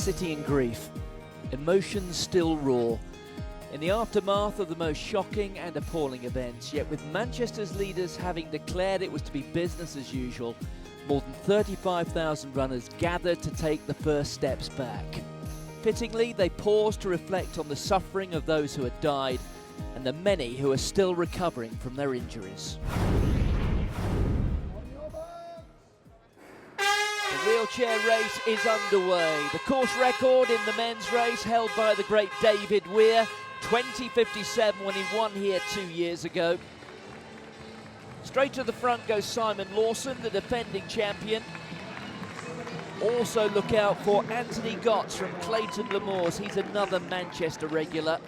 city in grief. Emotions still raw. In the aftermath of the most shocking and appalling events, yet with Manchester's leaders having declared it was to be business as usual, more than 35,000 runners gathered to take the first steps back. Fittingly, they paused to reflect on the suffering of those who had died and the many who are still recovering from their injuries. The wheelchair race is underway. The course record in the men's race held by the great David Weir, 20:57 when he won here 2 years ago. Straight to the front goes Simon Lawson, the defending champion. Also look out for Anthony Gotts from Clayton Lemoors. He's another Manchester regular.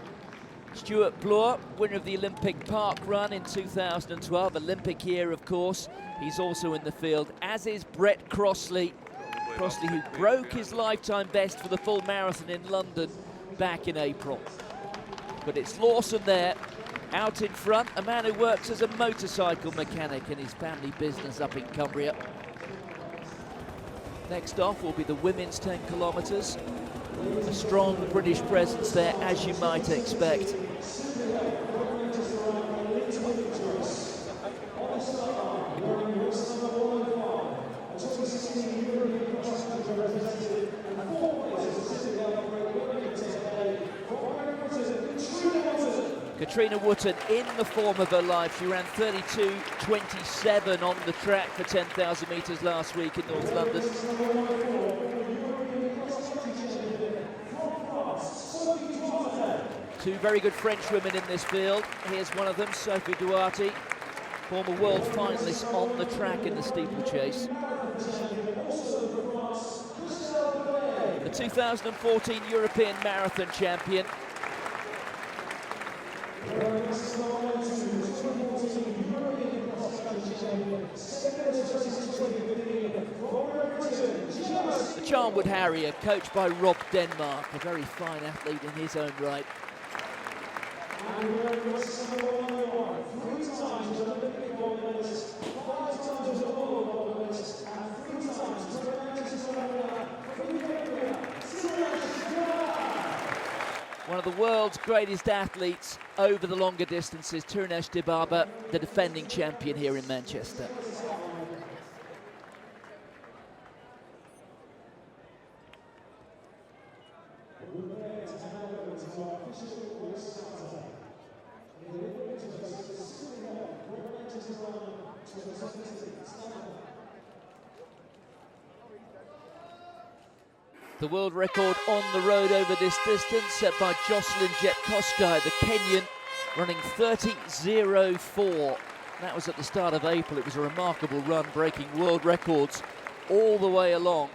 Stuart Bloor, winner of the Olympic Park Run in 2012, Olympic year of course. He's also in the field, as is Brett Crossley. Crossley, who broke his lifetime best for the full marathon in London back in April. But it's Lawson there, out in front, a man who works as a motorcycle mechanic in his family business up in Cumbria. Next off will be the women's 10 kilometres. A strong British presence there, as you might expect. Katrina Wootton in the form of her life. She ran 32:27 on the track for 10,000 metres last week in North London. Two very good French women in this field. Here's one of them, Sophie Duarte, former world finalist on the track in the steeplechase. The 2014 European Marathon champion. The Charnwood Harrier, coached by Rob Denmark, a very fine athlete in his own right. One of the world's greatest athletes over the longer distances, Tirunesh Dibaba, the defending champion here in Manchester. The world record on the road over this distance set by Jocelyn Jepkosgei, the Kenyan, running 30:04. That was at the start of April. It was a remarkable run, breaking world records all the way along.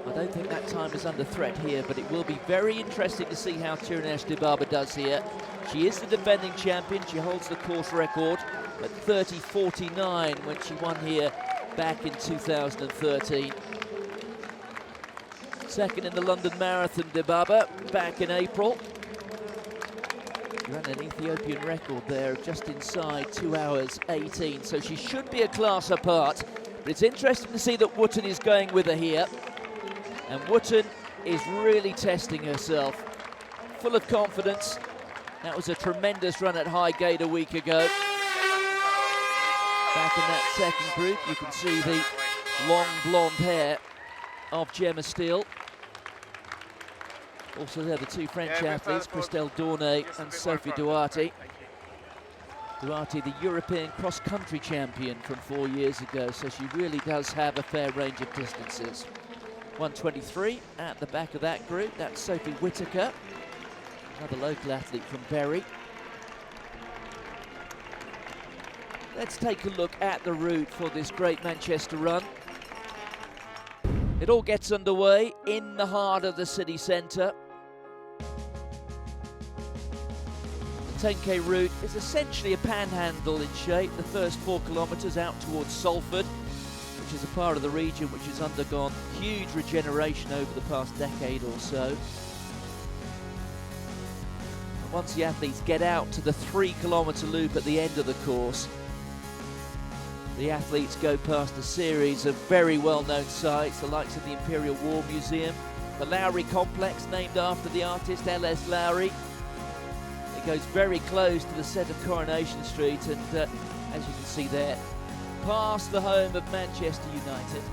I don't think that time is under threat here, but it will be very interesting to see how Tirunesh Dibaba does here. She is the defending champion. She holds the course record at 30:49 when she won here back in 2013. Second in the London Marathon, Dibaba, back in April. She ran an Ethiopian record there of just inside 2 hours 18, so she should be a class apart. But it's interesting to see that Wootton is going with her here. And Wootton is really testing herself. Full of confidence. That was a tremendous run at Highgate a week ago. Back in that second group, you can see the long blonde hair of Gemma Steele. Also there, the two French athletes, Christelle Dornay and Sophie Duarte. Duarte, the European cross-country champion from 4 years ago, so she really does have a fair range of distances. 1:23 at the back of that group, that's Sophie Whittaker, another local athlete from Bury. Let's take a look at the route for this great Manchester run. It all gets underway in the heart of the city centre. The 10K route is essentially a panhandle in shape. The first 4 kilometres out towards Salford, which is a part of the region which has undergone huge regeneration over the past decade or so. And once the athletes get out to the 3-kilometre loop at the end of the course, the athletes go past a series of very well-known sites, the likes of the Imperial War Museum, The Lowry complex, named after the artist L.S. Lowry. It goes very close to the set of Coronation Street, and as you can see there, past the home of Manchester United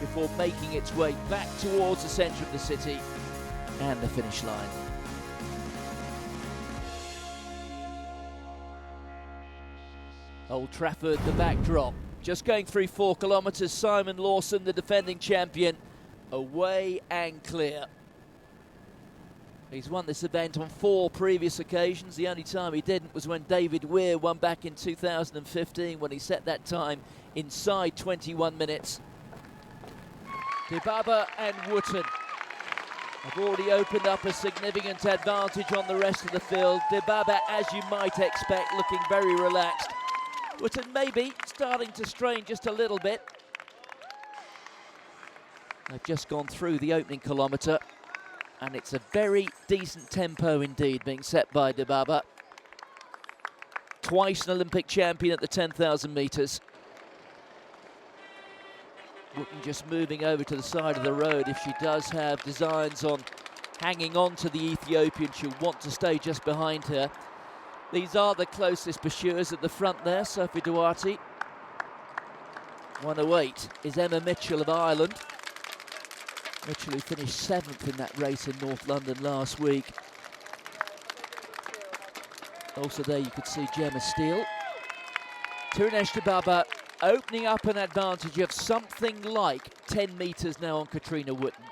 before making its way back towards the centre of the city and the finish line. Old Trafford, the backdrop. Just going through 4 kilometres, Simon Lawson, the defending champion, away and clear. He's won this event on 4 previous occasions. The only time he didn't was when David Weir won back in 2015, when he set that time inside 21 minutes. Dibaba and Wootton have already opened up a significant advantage on the rest of the field. Dibaba, as you might expect, looking very relaxed. Wootton maybe starting to strain just a little bit. They've just gone through the opening kilometre, and it's a very decent tempo indeed being set by Dibaba. Twice an Olympic champion at the 10,000 metres. Wootton just moving over to the side of the road. If she does have designs on hanging on to the Ethiopian, she'll want to stay just behind her. These are the closest pursuers at the front there. Sophie Duarte. 1:08 is Emma Mitchell of Ireland. Mitchell, who finished 7th in that race in North London last week. Also there you could see Gemma Steele. Tirunesh Dibaba opening up an advantage of something like 10 metres now on Katrina Wootton.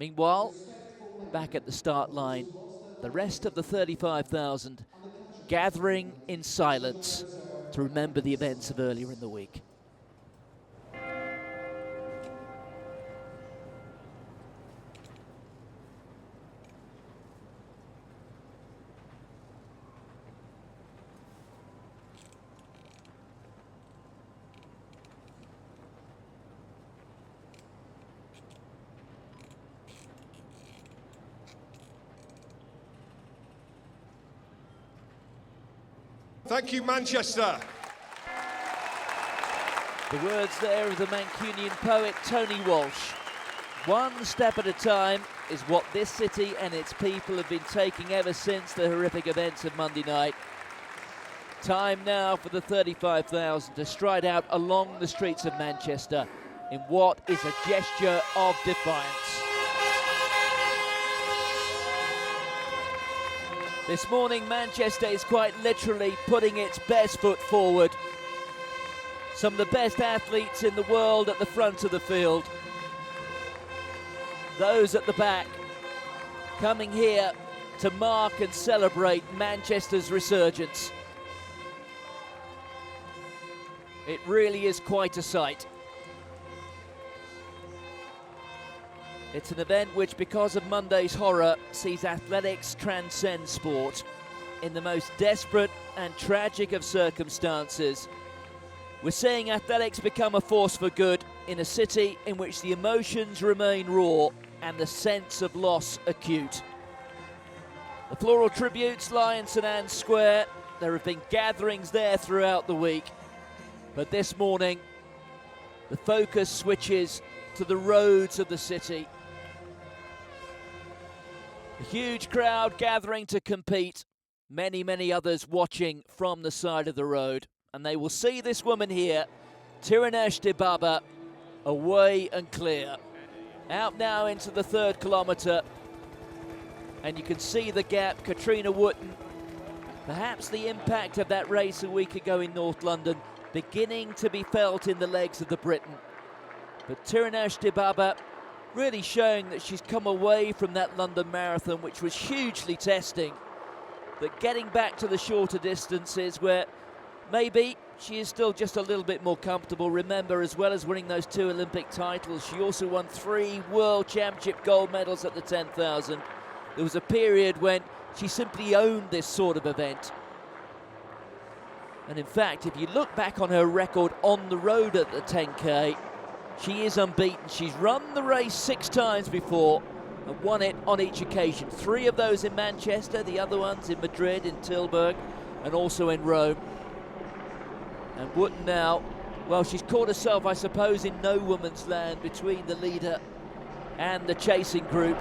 Meanwhile, back at the start line, the rest of the 35,000 gathering in silence to remember the events of earlier in the week. Thank you, Manchester. The words there of the Mancunian poet Tony Walsh. One step at a time is what this city and its people have been taking ever since the horrific events of Monday night. Time now for the 35,000 to stride out along the streets of Manchester in what is a gesture of defiance. This morning, Manchester is quite literally putting its best foot forward. Some of the best athletes in the world at the front of the field. Those at the back coming here to mark and celebrate Manchester's resurgence. It really is quite a sight. It's an event which, because of Monday's horror, sees athletics transcend sport. In the most desperate and tragic of circumstances, we're seeing athletics become a force for good in a city in which the emotions remain raw and the sense of loss acute. The floral tributes lie in St Anne's Square. There have been gatherings there throughout the week. But this morning, the focus switches to the roads of the city. A huge crowd gathering to compete, many others watching from the side of the road. And they will see this woman here, Tirunesh Dibaba, away and clear. Out now into the 3rd kilometre. And you can see the gap, Katrina Wootton. Perhaps the impact of that race a week ago in North London beginning to be felt in the legs of the Briton. But Tirunesh Dibaba really showing that she's come away from that London Marathon, which was hugely testing, that getting back to the shorter distances where maybe she is still just a little bit more comfortable. Remember, as well as winning those 2 Olympic titles, she also won 3 World Championship gold medals at the 10,000. There was a period when she simply owned this sort of event. And in fact, if you look back on her record on the road at the 10K, she is unbeaten. She's run the race 6 times before and won it on each occasion. 3 of those in Manchester, the other ones in Madrid, in Tilburg, and also in Rome. And Wootton now, well, she's caught herself, I suppose, in no woman's land between the leader and the chasing group.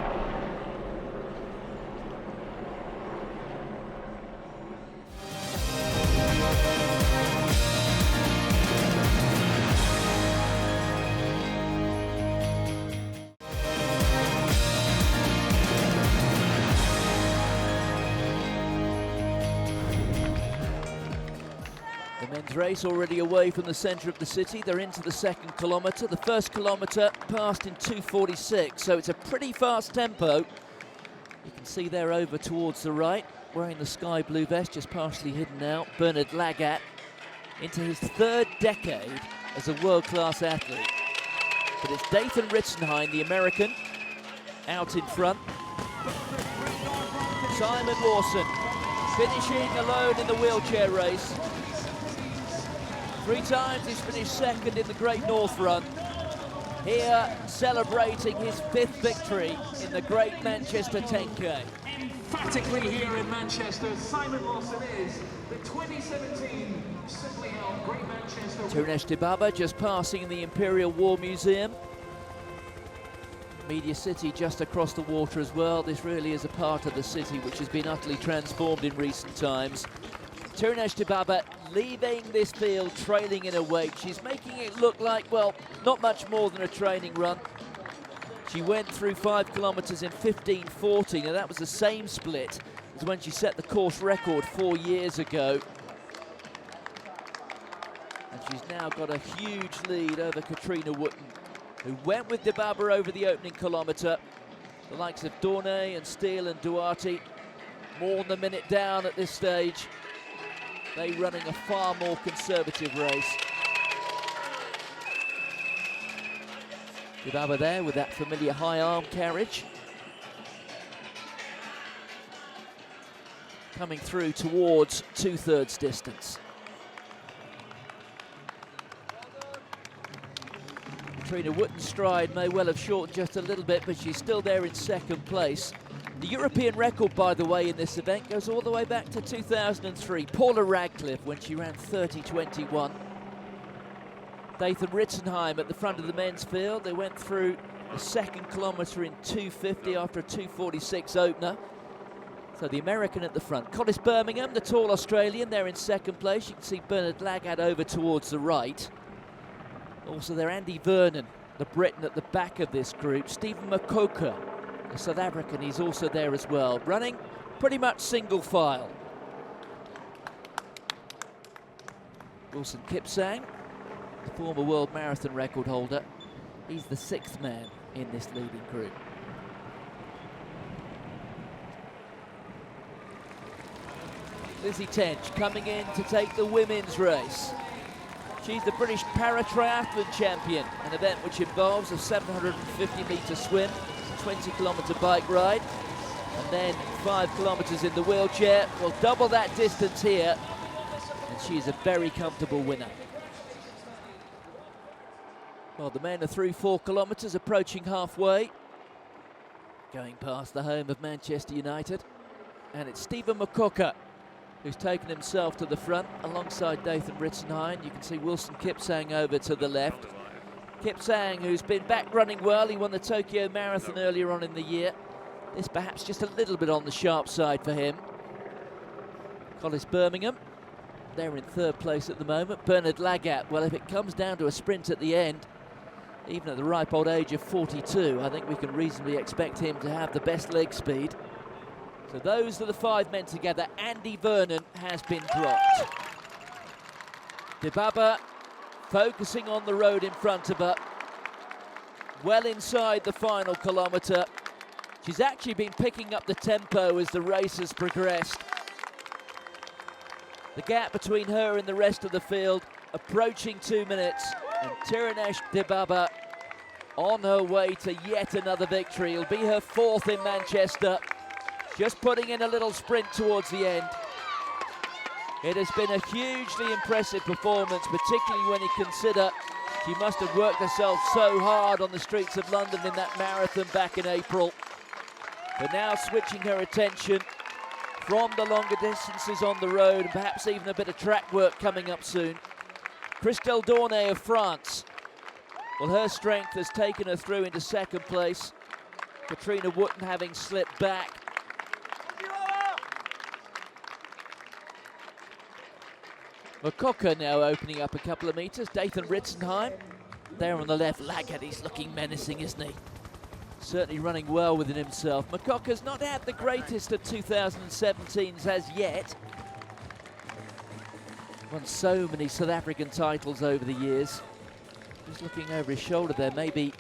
The men's race already away from the centre of the city. They're into the second kilometre. The first kilometre passed in 2:46, so it's a pretty fast tempo. You can see they're over towards the right, wearing the sky blue vest, just partially hidden now. Bernard Lagat, into his third decade as a world-class athlete. But it's Dathan Ritzenheim, the American, out in front. Simon Lawson finishing alone in the wheelchair race. 3 times he's finished second in the Great North Run. Here celebrating his 5th victory in the Great Manchester 10K. Emphatically here in Manchester, Simon Lawson is the 2017 Simplyhealth Great Manchester. Tirunesh Dibaba just passing in the Imperial War Museum. Media City just across the water as well. This really is a part of the city which has been utterly transformed in recent times. Tirunesh Dibaba leaving this field trailing in her weight. She's making it look like, well, not much more than a training run. She went through 5 kilometres in 15:40, and that was the same split as when she set the course record 4 years ago. And she's now got a huge lead over Katrina Wootton, who went with Dibaba over the opening kilometre. The likes of Dornay and Steele and Duarte more than a minute down at this stage. They running a far more conservative race. Dibaba there with that familiar high arm carriage. Coming through towards 2/3 distance. Katrina Wootton's stride may well have shortened just a little bit, but she's still there in second place. The European record, by the way, in this event goes all the way back to 2003. Paula Radcliffe, when she ran 30:21. Dathan Ritzenheim at the front of the men's field. They went through the second kilometre in 2:50 after a 2:46 opener. So the American at the front. Collis Birmingham, the tall Australian, they're in second place. You can see Bernard Lagat over towards the right. Also there, Andy Vernon, the Briton at the back of this group. Stephen Makoka, the South African, he's also there as well, running pretty much single file. Wilson Kipsang, the former world marathon record holder, he's the 6th man in this leading group. Lizzie Tench coming in to take the women's race. She's the British para-triathlon champion, an event which involves a 750-metre swim, 20-kilometre bike ride, and then 5 kilometres in the wheelchair. We'll double that distance here, and she is a very comfortable winner. Well, the men are through 4 kilometres, approaching halfway, going past the home of Manchester United, and it's Stephen Makoka who's taken himself to the front alongside Dathan Ritzenheim. You can see Wilson Kipsang over to the left. Kipsang, who's been back running well, he won the Tokyo Marathon earlier on in the year. This perhaps just a little bit on the sharp side for him. Collis Birmingham, they're in 3rd place at the moment. Bernard Lagat, well, if it comes down to a sprint at the end, even at the ripe old age of 42, I think we can reasonably expect him to have the best leg speed. So those are the 5 men together. Andy Vernon has been dropped. Dibaba focusing on the road in front of her. Well inside the final kilometre. She's actually been picking up the tempo as the race has progressed. The gap between her and the rest of the field approaching 2 minutes. And Tirunesh Dibaba on her way to yet another victory. It'll be her 4th in Manchester. Just putting in a little sprint towards the end. It has been a hugely impressive performance, particularly when you consider she must have worked herself so hard on the streets of London in that marathon back in April. But now switching her attention from the longer distances on the road, and perhaps even a bit of track work coming up soon, Christelle Dornay of France. Well, her strength has taken her through into second place. Katrina Wooten having slipped back. Mokoka now opening up a couple of metres. Dathan Ritzenheim there on the left. Lagat, he's looking menacing, isn't he? Certainly running well within himself. Mokoka's not had the greatest of 2017s as yet. Won so many South African titles over the years. Just looking over his shoulder there, maybe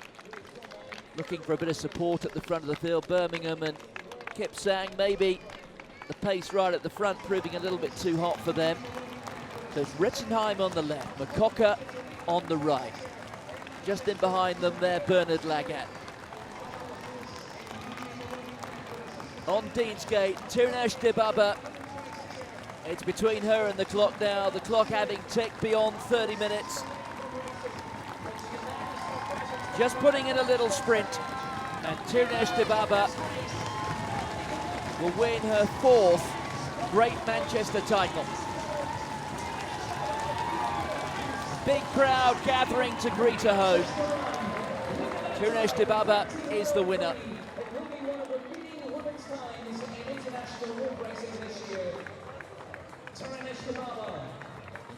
looking for a bit of support at the front of the field. Birmingham and Kipsang, maybe the pace right at the front proving a little bit too hot for them. So it's Ritzenheim on the left, Mokoka on the right. Just in behind them there, Bernard Lagat. On Deansgate, Tirunesh Dibaba. It's between her and the clock now, the clock having ticked beyond 30 minutes. Just putting in a little sprint, and Tirunesh Dibaba will win her 4th Great Manchester title. Big crowd gathering to greet her home. Tirunesh Dibaba is the winner.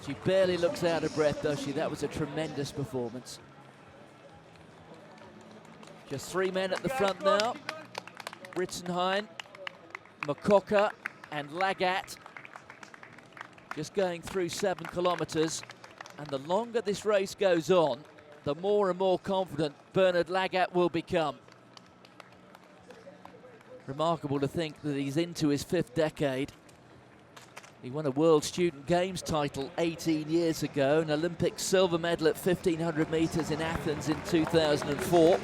She barely looks out of breath, does she? That was a tremendous performance. Just 3 men at the front now. Ritzenheim, Mokoka and Lagat. Just going through 7 kilometres. And the longer this race goes on, the more and more confident Bernard Lagat will become. Remarkable to think that he's into his 5th decade. He won a World Student Games title 18 years ago, an Olympic silver medal at 1500 metres in Athens in 2004.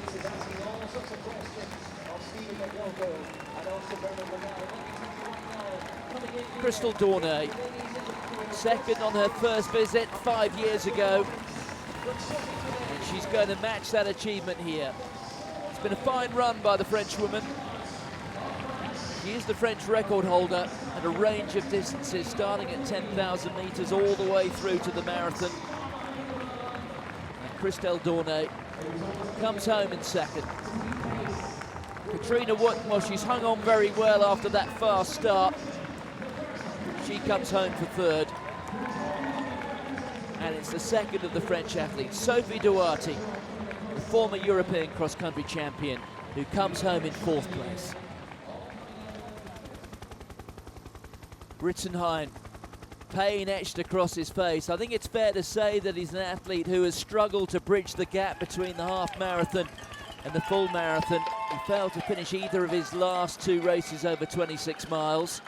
Christelle Dornay, second on her first visit 5 years ago. And she's going to match that achievement here. It's been a fine run by the Frenchwoman. She is the French record holder at a range of distances, starting at 10,000 metres all the way through to the marathon. And Christelle Dornay comes home in second. Katrina Wooten, well, she's hung on very well after that fast start. She comes home for third. And it's the second of the French athletes, Sophie Duarte, the former European cross-country champion, who comes home in 4th place. Ritzenheim, pain etched across his face. I think it's fair to say that he's an athlete who has struggled to bridge the gap between the half marathon and the full marathon. He failed to finish either of his last 2 races over 26 miles.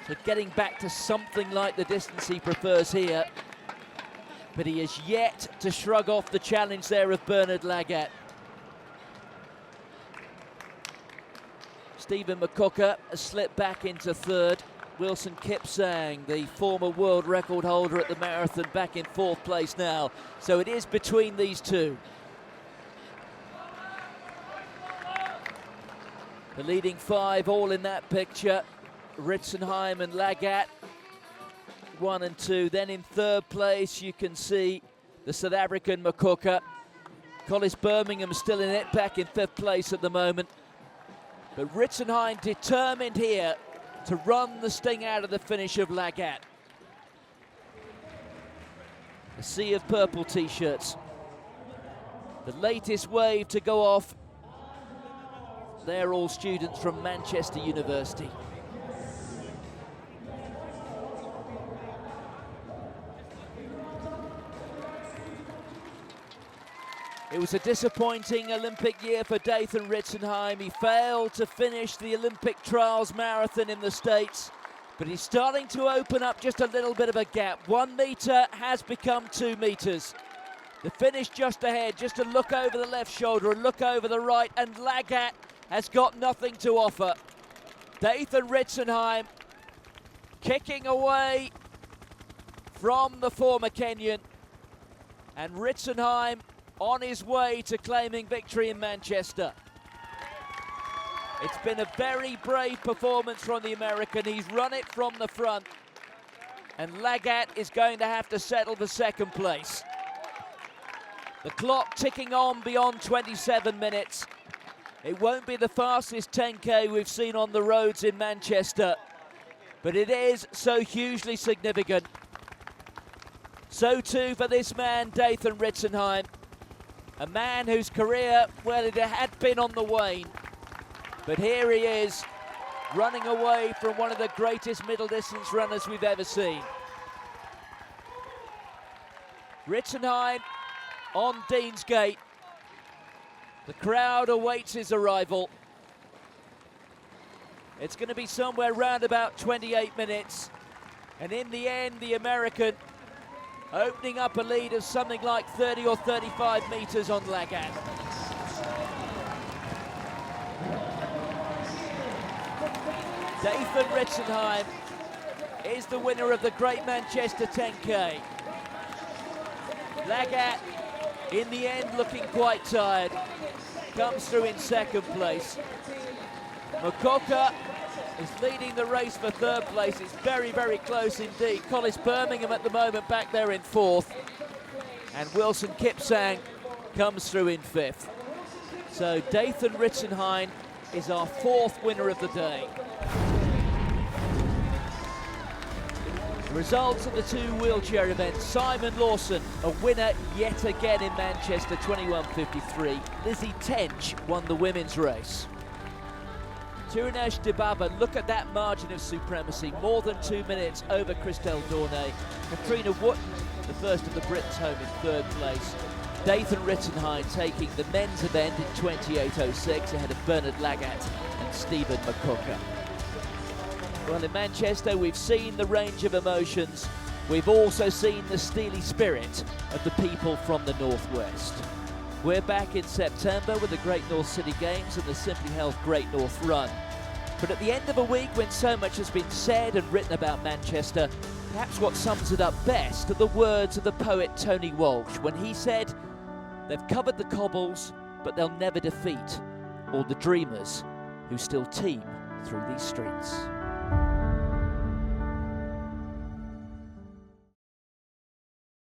So getting back to something like the distance he prefers here. But he has yet to shrug off the challenge there of Bernard Lagat. Stephen Mokoka has slipped back into 3rd. Wilson Kipsang, the former world record holder at the marathon, back in 4th place now. So it is between these two. The leading 5 all in that picture. Ritzenheim and Lagat, 1 and 2. Then in 3rd place, you can see the South African Mokoka. Collis Birmingham still in it, back in 5th place at the moment. But Ritzenheim determined here to run the sting out of the finish of Lagat. A sea of purple t-shirts. The latest wave to go off. They're all students from Manchester University. It was a disappointing Olympic year for Dathan Ritzenheim. He failed to finish the Olympic trials marathon in the States, but he's starting to open up just a little bit of a gap. 1 metre has become 2 metres. The finish just ahead, just a look over the left shoulder, a look over the right, and Lagat has got nothing to offer. Dathan Ritzenheim kicking away from the former Kenyan, and Ritzenheim on his way to claiming victory in Manchester. It's been a very brave performance from the American. He's run it from the front. And Lagat is going to have to settle for second place. The clock ticking on beyond 27 minutes. It won't be the fastest 10K we've seen on the roads in Manchester, but it is so hugely significant. So too for this man, Dathan Ritzenheim, a man whose career, well, it had been on the wane, but here he is, running away from one of the greatest middle distance runners we've ever seen. Ritzenheim on Deansgate. The crowd awaits his arrival. It's going to be somewhere round about 28 minutes. And in the end, the American opening up a lead of something like 30 or 35 metres on Lagat. Dathan Ritzenheim is the winner of the Great Manchester 10K. Lagat, in the end, looking quite tired, comes through in second place. Mokoka is leading the race for third place. It's very, very close indeed. Collis Birmingham at the moment back there in fourth. And Wilson Kipsang comes through in fifth. So Dathan Ritzenheim is our fourth winner of the day. The results of the two wheelchair events. Simon Lawson, a winner yet again in Manchester, 21.53. Lizzie Tench won the women's race. Tirunesh Dibaba, look at that margin of supremacy, more than 2 minutes over Christelle Dornay. Katrina Wootton, the first of the Brits, home in third place. Dathan Ritzenheim taking the men's event in 28.06 ahead of Bernard Lagat and Stephen Mokoka. Well, in Manchester, we've seen the range of emotions. We've also seen the steely spirit of the people from the Northwest. We're back in September with the Great North City Games and the Simplyhealth Great North Run. But at the end of a week when so much has been said and written about Manchester, perhaps what sums it up best are the words of the poet Tony Walsh when he said, "They've covered the cobbles, but they'll never defeat all the dreamers who still teem through these streets."